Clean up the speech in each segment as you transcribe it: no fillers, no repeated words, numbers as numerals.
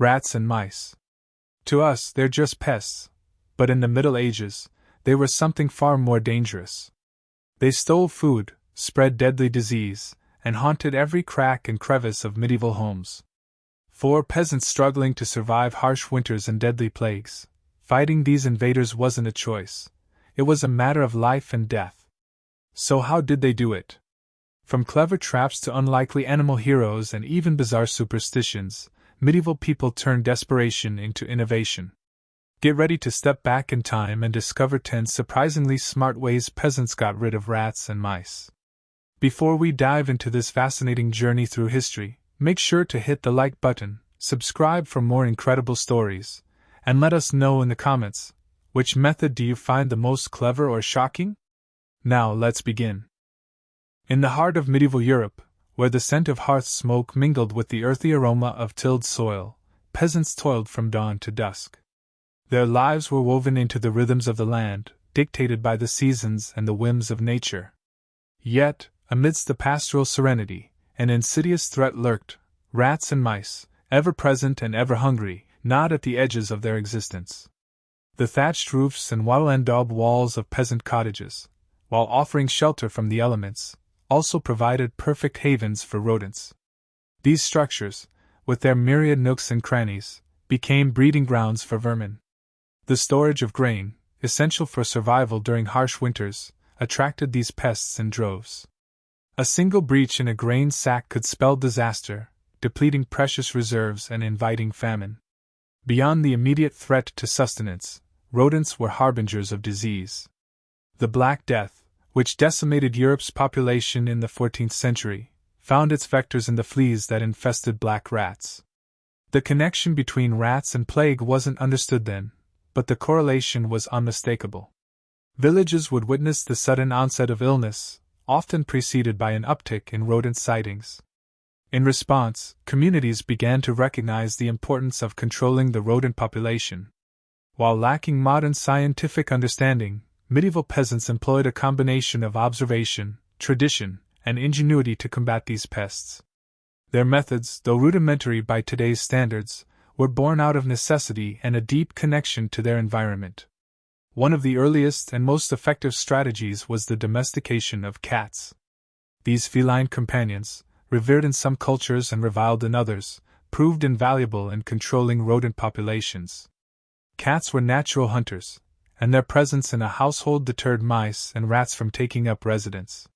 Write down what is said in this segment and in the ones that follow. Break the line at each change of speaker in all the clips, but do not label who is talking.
rats and mice. To us, they're just pests, but in the Middle Ages, they were something far more dangerous. They stole food, spread deadly disease, and haunted every crack and crevice of medieval homes. For peasants struggling to survive harsh winters and deadly plagues, fighting these invaders wasn't a choice. It was a matter of life and death. So how did they do it? From clever traps to unlikely animal heroes and even bizarre superstitions, medieval people turned desperation into innovation. Get ready to step back in time and discover 10 surprisingly smart ways peasants got rid of rats and mice. Before we dive into this fascinating journey through history, make sure to hit the like button, subscribe for more incredible stories, and let us know in the comments, which method do you find the most clever or shocking? Now let's begin. In the heart of medieval Europe, where the scent of hearth smoke mingled with the earthy aroma of tilled soil, peasants toiled from dawn to dusk. Their lives were woven into the rhythms of the land, dictated by the seasons and the whims of nature. Yet, amidst the pastoral serenity, an insidious threat lurked: rats and mice, ever present and ever hungry, gnawed at the edges of their existence. The thatched roofs and wattle-and-daub walls of peasant cottages, while offering shelter from the elements, also provided perfect havens for rodents. These structures, with their myriad nooks and crannies, became breeding grounds for vermin. The storage of grain, essential for survival during harsh winters, attracted these pests in droves. A single breach in a grain sack could spell disaster, depleting precious reserves and inviting famine. Beyond the immediate threat to sustenance, rodents were harbingers of disease. The Black Death, which decimated Europe's population in the 14th century, found its vectors in the fleas that infested black rats. The connection between rats and plague wasn't understood then, but the correlation was unmistakable. Villages would witness the sudden onset of illness, often preceded by an uptick in rodent sightings. In response, communities began to recognize the importance of controlling the rodent population. While lacking modern scientific understanding, medieval peasants employed a combination of observation, tradition, and ingenuity to combat these pests. Their methods, though rudimentary by today's standards, were born out of necessity and a deep connection to their environment. One of the earliest and most effective strategies was the domestication of cats. These feline companions, revered in some cultures and reviled in others, proved invaluable in controlling rodent populations. Cats were natural hunters, and their presence in a household deterred mice and rats from taking up residence.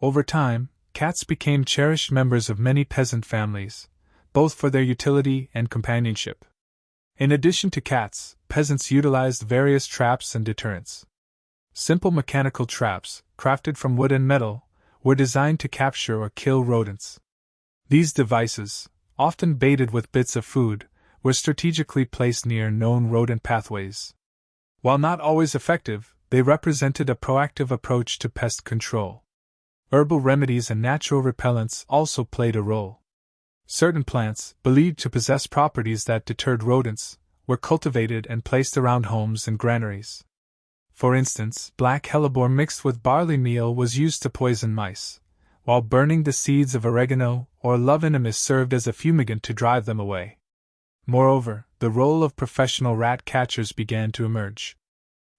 Over time, cats became cherished members of many peasant families, both for their utility and companionship. In addition to cats, peasants utilized various traps and deterrents. Simple mechanical traps, crafted from wood and metal, were designed to capture or kill rodents. These devices, often baited with bits of food, were strategically placed near known rodent pathways. While not always effective, they represented a proactive approach to pest control. Herbal remedies and natural repellents also played a role. Certain plants, believed to possess properties that deterred rodents, were cultivated and placed around homes and granaries. For instance, black hellebore mixed with barley meal was used to poison mice, while burning the seeds of oregano or love venomous served as a fumigant to drive them away. Moreover, the role of professional rat catchers began to emerge.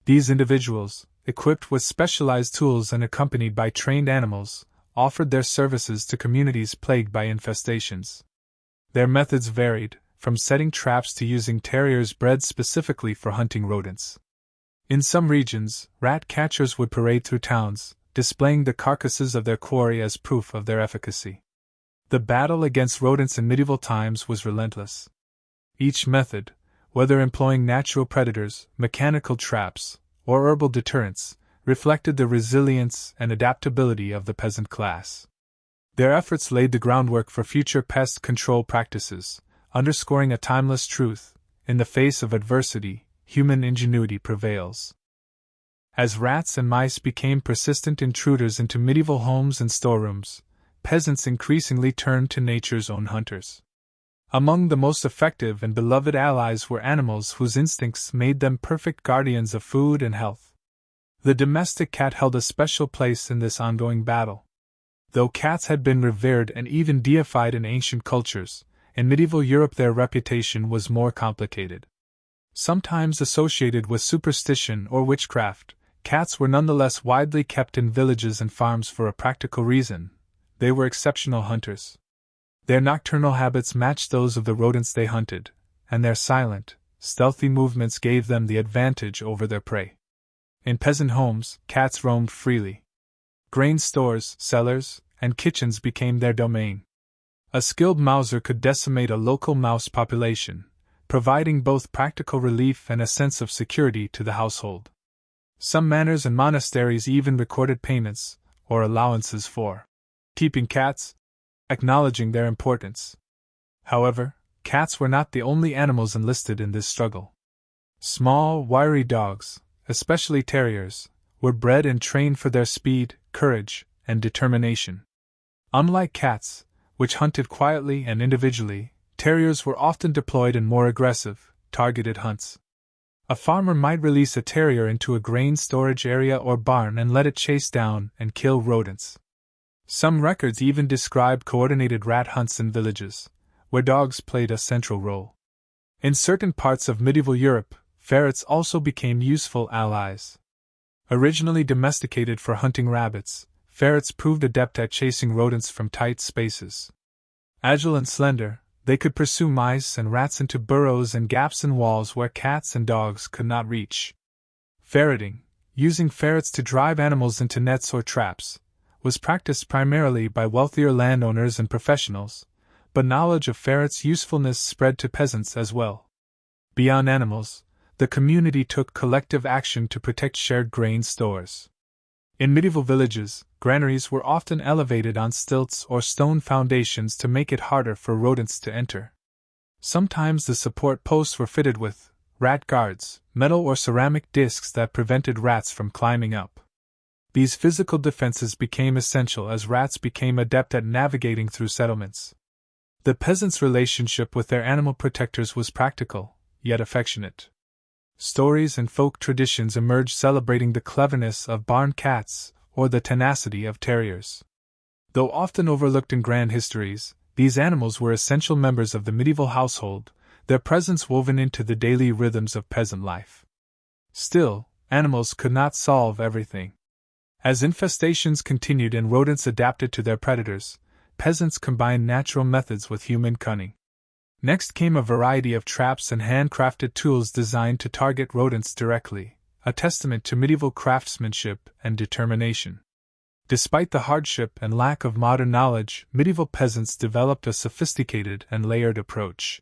These individuals, equipped with specialized tools and accompanied by trained animals, offered their services to communities plagued by infestations. Their methods varied, from setting traps to using terriers bred specifically for hunting rodents. In some regions, rat catchers would parade through towns, displaying the carcasses of their quarry as proof of their efficacy. The battle against rodents in medieval times was relentless. Each method, whether employing natural predators, mechanical traps, or herbal deterrents, reflected the resilience and adaptability of the peasant class. Their efforts laid the groundwork for future pest control practices, underscoring a timeless truth: in the face of adversity, human ingenuity prevails. As rats and mice became persistent intruders into medieval homes and storerooms, peasants increasingly turned to nature's own hunters. Among the most effective and beloved allies were animals whose instincts made them perfect guardians of food and health. The domestic cat held a special place in this ongoing battle. Though cats had been revered and even deified in ancient cultures, In medieval Europe, their reputation was more complicated. Sometimes associated with superstition or witchcraft, cats were nonetheless widely kept in villages and farms for a practical reason: they were exceptional hunters. Their nocturnal habits matched those of the rodents they hunted, and their silent, stealthy movements gave them the advantage over their prey. In peasant homes, cats roamed freely. Grain stores, cellars, and kitchens became their domain. A skilled mouser could decimate a local mouse population, providing both practical relief and a sense of security to the household. Some manors and monasteries even recorded payments, or allowances for keeping cats, acknowledging their importance. However, cats were not the only animals enlisted in this struggle. Small, wiry dogs, especially terriers, were bred and trained for their speed, courage, and determination. Unlike cats, which hunted quietly and individually, terriers were often deployed in more aggressive, targeted hunts. A farmer might release a terrier into a grain storage area or barn and let it chase down and kill rodents. Some records even describe coordinated rat hunts in villages, where dogs played a central role. In certain parts of medieval Europe, ferrets also became useful allies. Originally domesticated for hunting rabbits, ferrets proved adept at chasing rodents from tight spaces. Agile and slender, they could pursue mice and rats into burrows and gaps in walls where cats and dogs could not reach. Ferreting, using ferrets to drive animals into nets or traps, was practiced primarily by wealthier landowners and professionals, but knowledge of ferrets' usefulness spread to peasants as well. Beyond animals, the community took collective action to protect shared grain stores. In medieval villages, granaries were often elevated on stilts or stone foundations to make it harder for rodents to enter. Sometimes the support posts were fitted with rat guards, metal or ceramic discs that prevented rats from climbing up. These physical defenses became essential as rats became adept at navigating through settlements. The peasants' relationship with their animal protectors was practical, yet affectionate. Stories and folk traditions emerged celebrating the cleverness of barn cats or the tenacity of terriers. Though often overlooked in grand histories, these animals were essential members of the medieval household, their presence woven into the daily rhythms of peasant life. Still, animals could not solve everything. As infestations continued and rodents adapted to their predators, peasants combined natural methods with human cunning. Next came a variety of traps and handcrafted tools designed to target rodents directly, a testament to medieval craftsmanship and determination. Despite the hardship and lack of modern knowledge, medieval peasants developed a sophisticated and layered approach.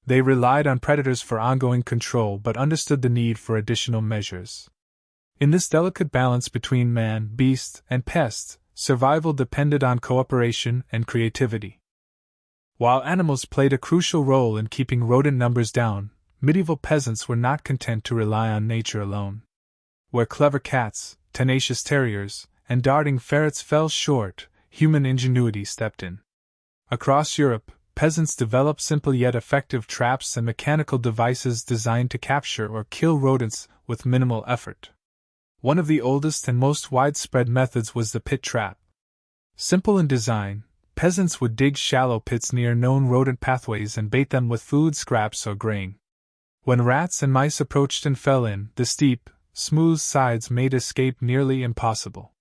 They relied on predators for ongoing control but understood the need for additional measures. In this delicate balance between man, beast, and pest, survival depended on cooperation and creativity. While animals played a crucial role in keeping rodent numbers down, medieval peasants were not content to rely on nature alone. Where clever cats, tenacious terriers, and darting ferrets fell short, human ingenuity stepped in. Across Europe, peasants developed simple yet effective traps and mechanical devices designed to capture or kill rodents with minimal effort. One of the oldest and most widespread methods was the pit trap. Simple in design, peasants would dig shallow pits near known rodent pathways and bait them with food scraps or grain. When rats and mice approached and fell in, the steep, smooth sides made escape nearly impossible.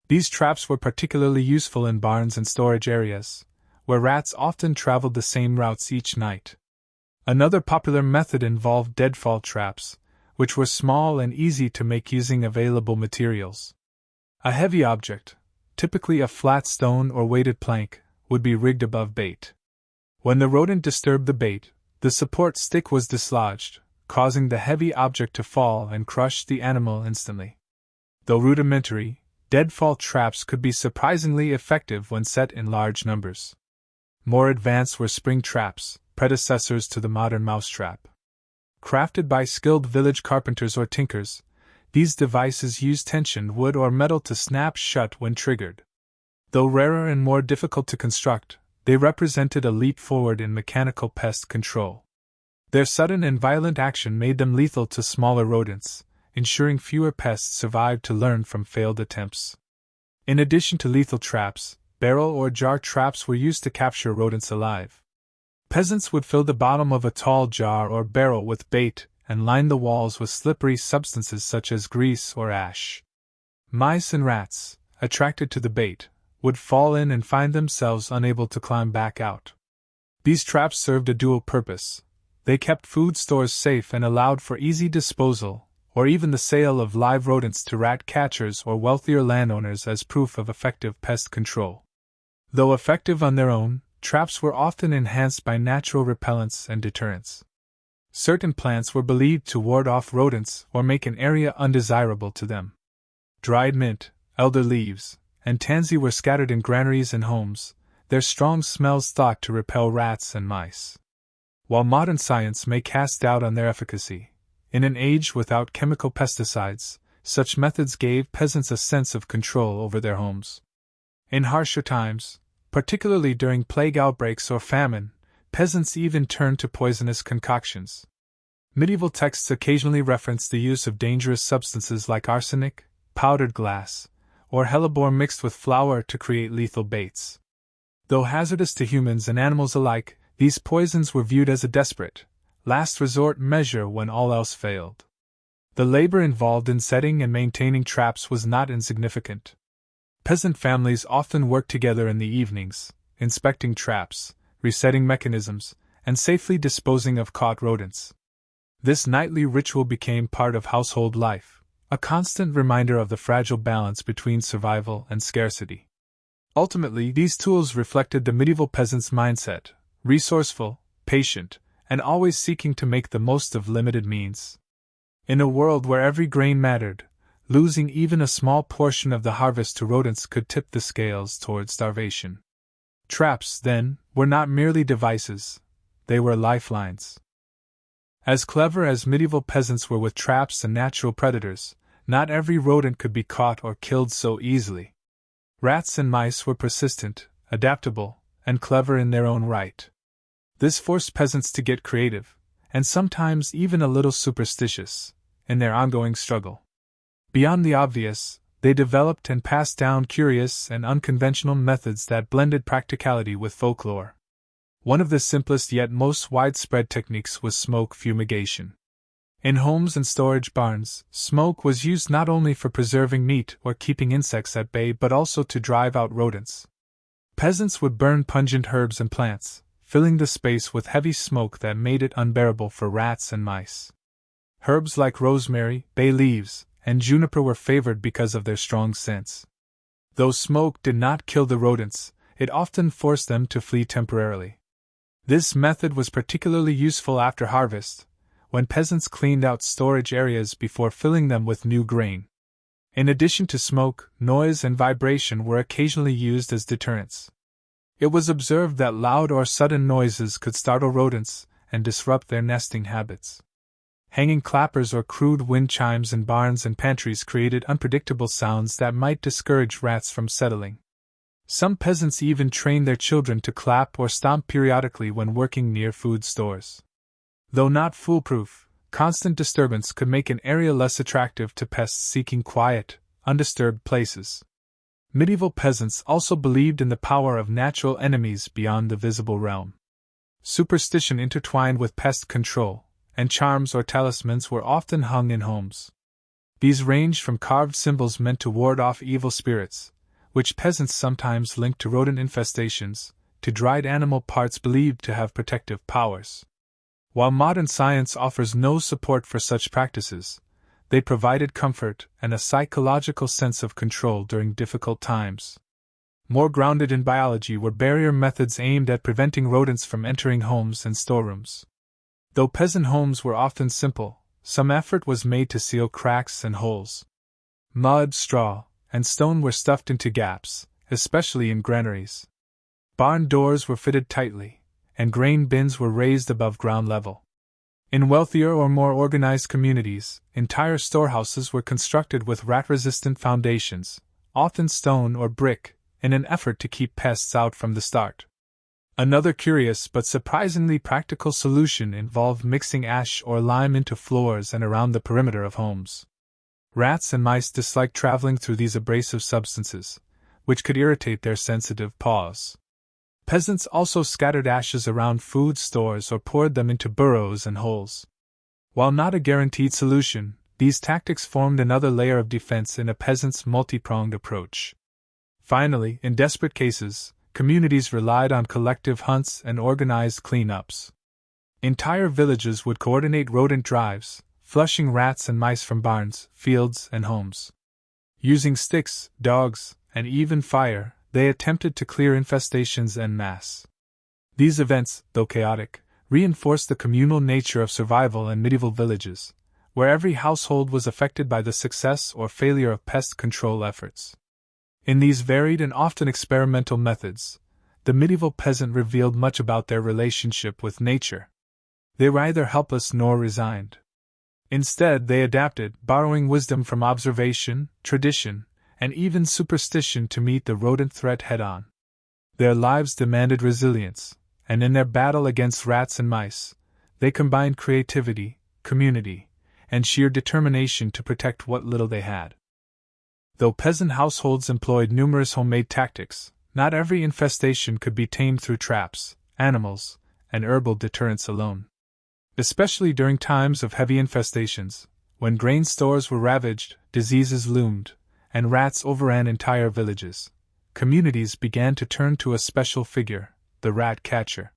These traps were particularly useful in barns and storage areas, where rats often traveled the same routes each night. Another popular method involved deadfall traps, which were small and easy to make using available materials. A heavy object, typically a flat stone or weighted plank, would be rigged above bait. When the rodent disturbed the bait, the support stick was dislodged, causing the heavy object to fall and crush the animal instantly. Though rudimentary, deadfall traps could be surprisingly effective when set in large numbers. More advanced were spring traps, predecessors to the modern mousetrap. Crafted by skilled village carpenters or tinkers, these devices used tensioned wood or metal to snap shut when triggered. Though rarer and more difficult to construct, they represented a leap forward in mechanical pest control. Their sudden and violent action made them lethal to smaller rodents, ensuring fewer pests survived to learn from failed attempts. In addition to lethal traps, barrel or jar traps were used to capture rodents alive. Peasants would fill the bottom of a tall jar or barrel with bait and line the walls with slippery substances such as grease or ash. Mice and rats, attracted to the bait, would fall in and find themselves unable to climb back out. These traps served a dual purpose. They kept food stores safe and allowed for easy disposal, or even the sale of live rodents to rat catchers or wealthier landowners as proof of effective pest control. Though effective on their own, traps were often enhanced by natural repellents and deterrents. Certain plants were believed to ward off rodents or make an area undesirable to them. Dried mint, elder leaves, and tansy were scattered in granaries and homes, their strong smells thought to repel rats and mice. While modern science may cast doubt on their efficacy, in an age without chemical pesticides, such methods gave peasants a sense of control over their homes. In harsher times, particularly during plague outbreaks or famine, peasants even turned to poisonous concoctions. Medieval texts occasionally reference the use of dangerous substances like arsenic, powdered glass, or hellebore mixed with flour to create lethal baits. Though hazardous to humans and animals alike, these poisons were viewed as a desperate, last resort measure when all else failed. The labor involved in setting and maintaining traps was not insignificant. Peasant families often worked together in the evenings, inspecting traps, resetting mechanisms, and safely disposing of caught rodents. This nightly ritual became part of household life, a constant reminder of the fragile balance between survival and scarcity. Ultimately, these tools reflected the medieval peasant's mindset: resourceful, patient, and always seeking to make the most of limited means. In a world where every grain mattered, losing even a small portion of the harvest to rodents could tip the scales toward starvation. Traps, then, were not merely devices, they were lifelines. As clever as medieval peasants were with traps and natural predators, not every rodent could be caught or killed so easily. Rats and mice were persistent, adaptable, and clever in their own right. This forced peasants to get creative, and sometimes even a little superstitious, in their ongoing struggle. Beyond the obvious, they developed and passed down curious and unconventional methods that blended practicality with folklore. One of the simplest yet most widespread techniques was smoke fumigation. In homes and storage barns, smoke was used not only for preserving meat or keeping insects at bay but also to drive out rodents. Peasants would burn pungent herbs and plants, filling the space with heavy smoke that made it unbearable for rats and mice. Herbs like rosemary, bay leaves, and juniper were favored because of their strong scents. Though smoke did not kill the rodents, it often forced them to flee temporarily. This method was particularly useful after harvest, when peasants cleaned out storage areas before filling them with new grain. In addition to smoke, noise and vibration were occasionally used as deterrents. It was observed that loud or sudden noises could startle rodents and disrupt their nesting habits. Hanging clappers or crude wind chimes in barns and pantries created unpredictable sounds that might discourage rats from settling. Some peasants even trained their children to clap or stomp periodically when working near food stores. Though not foolproof, constant disturbance could make an area less attractive to pests seeking quiet, undisturbed places. Medieval peasants also believed in the power of natural enemies beyond the visible realm. Superstition intertwined with pest control, and charms or talismans were often hung in homes. These ranged from carved symbols meant to ward off evil spirits, which peasants sometimes linked to rodent infestations, to dried animal parts believed to have protective powers. While modern science offers no support for such practices, they provided comfort and a psychological sense of control during difficult times. More grounded in biology were barrier methods aimed at preventing rodents from entering homes and storerooms. Though peasant homes were often simple, some effort was made to seal cracks and holes. Mud, straw, and stone were stuffed into gaps, especially in granaries. Barn doors were fitted tightly, and grain bins were raised above ground level. In wealthier or more organized communities, entire storehouses were constructed with rat-resistant foundations, often stone or brick, in an effort to keep pests out from the start. Another curious but surprisingly practical solution involved mixing ash or lime into floors and around the perimeter of homes. Rats and mice disliked traveling through these abrasive substances, which could irritate their sensitive paws. Peasants also scattered ashes around food stores or poured them into burrows and holes. While not a guaranteed solution, these tactics formed another layer of defense in a peasant's multi-pronged approach. Finally, in desperate cases, communities relied on collective hunts and organized cleanups. Entire villages would coordinate rodent drives, flushing rats and mice from barns, fields, and homes. Using sticks, dogs, and even fire, they attempted to clear infestations en masse. These events, though chaotic, reinforced the communal nature of survival in medieval villages, where every household was affected by the success or failure of pest control efforts. In these varied and often experimental methods, the medieval peasant revealed much about their relationship with nature. They were neither helpless nor resigned. Instead, they adapted, borrowing wisdom from observation, tradition, and even superstition to meet the rodent threat head-on. Their lives demanded resilience, and in their battle against rats and mice, they combined creativity, community, and sheer determination to protect what little they had. Though peasant households employed numerous homemade tactics, not every infestation could be tamed through traps, animals, and herbal deterrents alone. Especially during times of heavy infestations, when grain stores were ravaged, diseases loomed, and rats overran entire villages, communities began to turn to a special figure, the rat catcher.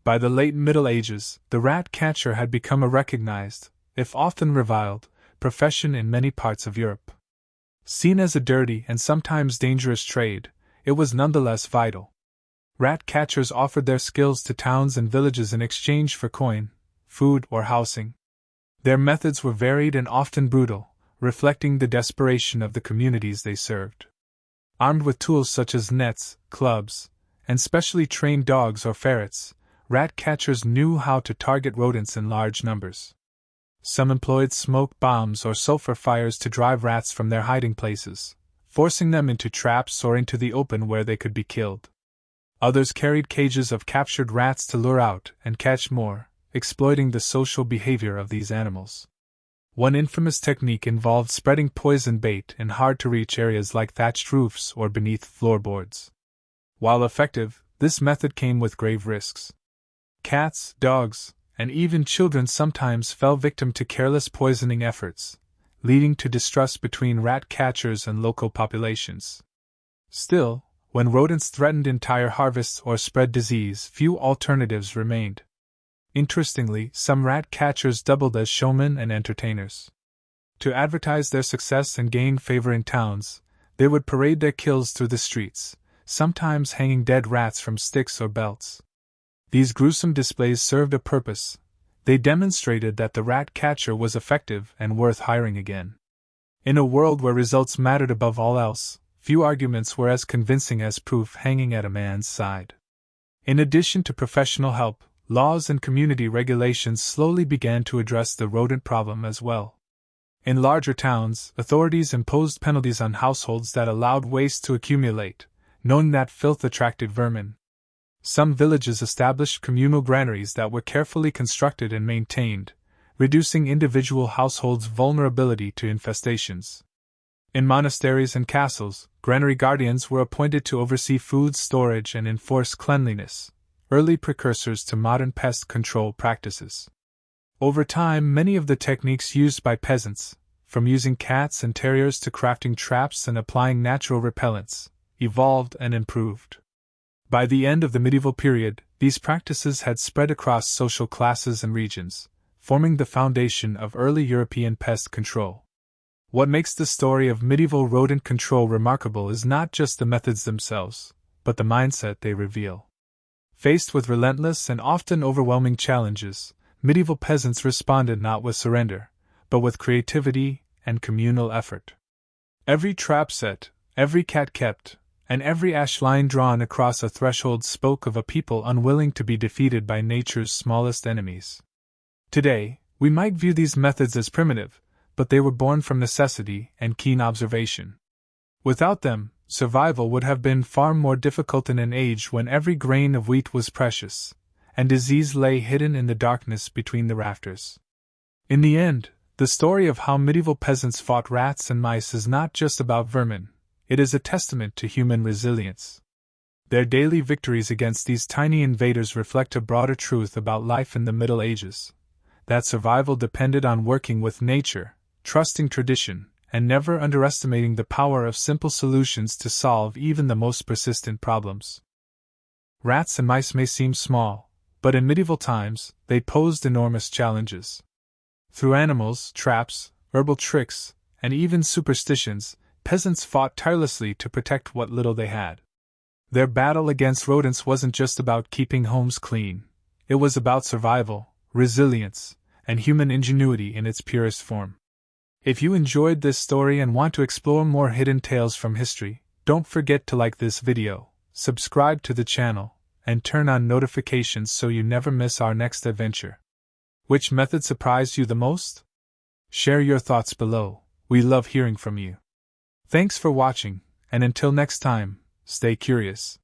By the late Middle Ages, the rat catcher had become a recognized, if often reviled, profession in many parts of Europe. Seen as a dirty and sometimes dangerous trade, it was nonetheless vital. Rat catchers offered their skills to towns and villages in exchange for coin, food, or housing. Their methods were varied and often brutal, reflecting the desperation of the communities they served. Armed with tools such as nets, clubs, and specially trained dogs or ferrets, rat catchers knew how to target rodents in large numbers. Some employed smoke bombs or sulfur fires to drive rats from their hiding places, forcing them into traps or into the open where they could be killed. Others carried cages of captured rats to lure out and catch more, exploiting the social behavior of these animals. One infamous technique involved spreading poison bait in hard-to-reach areas like thatched roofs or beneath floorboards. While effective, this method came with grave risks. Cats, dogs, and even children sometimes fell victim to careless poisoning efforts, leading to distrust between rat catchers and local populations. Still, when rodents threatened entire harvests or spread disease, few alternatives remained. Interestingly, some rat catchers doubled as showmen and entertainers. To advertise their success and gain favor in towns, they would parade their kills through the streets, sometimes hanging dead rats from sticks or belts. These gruesome displays served a purpose. They demonstrated that the rat catcher was effective and worth hiring again. In a world where results mattered above all else, few arguments were as convincing as proof hanging at a man's side. In addition to professional help, laws and community regulations slowly began to address the rodent problem as well. In larger towns, authorities imposed penalties on households that allowed waste to accumulate, knowing that filth attracted vermin. Some villages established communal granaries that were carefully constructed and maintained, reducing individual households' vulnerability to infestations. In monasteries and castles, granary guardians were appointed to oversee food storage and enforce cleanliness, early precursors to modern pest control practices. Over time, many of the techniques used by peasants, from using cats and terriers to crafting traps and applying natural repellents, evolved and improved. By the end of the medieval period, these practices had spread across social classes and regions, forming the foundation of early European pest control. What makes the story of medieval rodent control remarkable is not just the methods themselves, but the mindset they reveal. Faced with relentless and often overwhelming challenges, medieval peasants responded not with surrender, but with creativity and communal effort. Every trap set, every cat kept, and every ash line drawn across a threshold spoke of a people unwilling to be defeated by nature's smallest enemies. Today, we might view these methods as primitive, but they were born from necessity and keen observation. Without them, survival would have been far more difficult in an age when every grain of wheat was precious, and disease lay hidden in the darkness between the rafters. In the end, the story of how medieval peasants fought rats and mice is not just about vermin, it is a testament to human resilience. Their daily victories against these tiny invaders reflect a broader truth about life in the Middle Ages: that survival depended on working with nature, trusting tradition, and never underestimating the power of simple solutions to solve even the most persistent problems. Rats and mice may seem small, but in medieval times, they posed enormous challenges. Through animals, traps, herbal tricks, and even superstitions, peasants fought tirelessly to protect what little they had. Their battle against rodents wasn't just about keeping homes clean, it was about survival, resilience, and human ingenuity in its purest form. If you enjoyed this story and want to explore more hidden tales from history, don't forget to like this video, subscribe to the channel, and turn on notifications so you never miss our next adventure. Which method surprised you the most? Share your thoughts below, we love hearing from you. Thanks for watching, and until next time, stay curious.